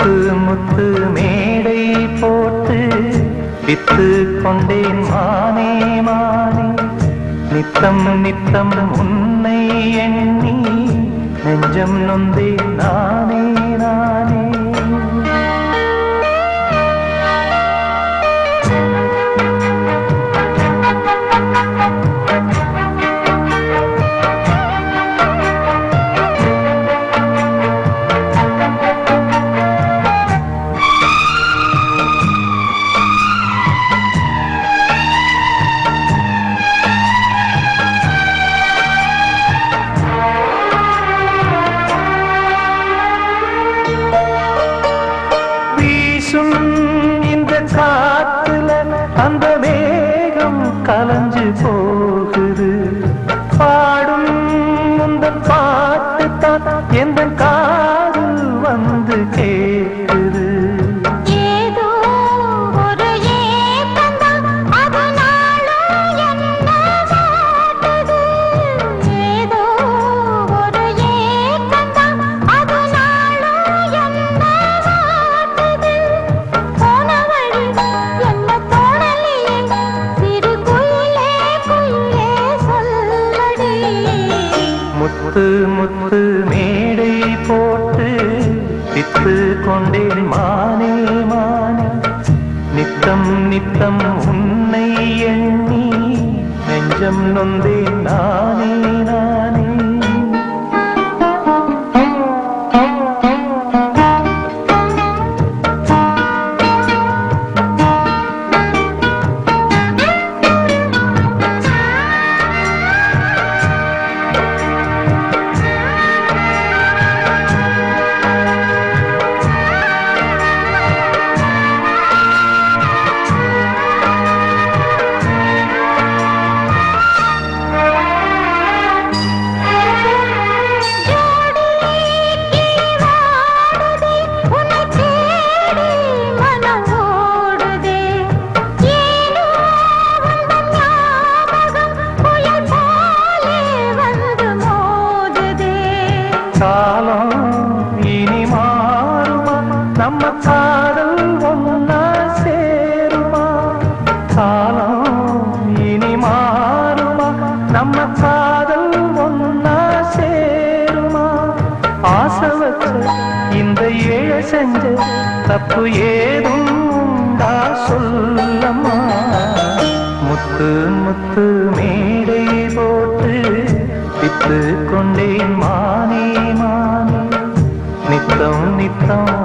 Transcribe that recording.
முத்து முத்து மேடை போட்டு வித்து கொண்டேன் மானே மானே, நித்தம் நித்தம் உன்னை எண்ணி நெஞ்சம் நொந்தேன் நானே நானே. இந்த காத்துல அந்த மேகம் கலஞ்சு போகுது, பாடும் முந்தன் பாட்டு தான் எந்த காதில் வந்து கேட்குது. ஏதோ ஒரு ஏக்கம்தான் அது நாளும் என்ன வாட்டுது, ஏதோ ஒரு ஏக்கம்தான் அது நாளும் என்ன வாட்டுது. போன வழி என்ன தோணலையே சிறு குயிலே குயிலே சொல்லடி. முத்து முத்து மேடை போட்டு வித்து கொண்டேன் மானே மானே, நித்தம் நித்தம் உன்னை எண்ணி நெஞ்சம் நொந்தேன் நானே நானே. காலம் இனி மாறுமா, நம்ம காதல் ஒன்னா சேருமா. காலம் இனி மாறுமா, நம்ம காதல் ஒன்னா சேருமா. ஆசை வச்ச இந்த ஏழை செஞ்ச தப்பு ஏதும் உண்டா சொல்லம்மா. முத்து முத்து மேடை போட்டு வித்து கொண்டேன் மானே மானே, நித்தம் நித்தம்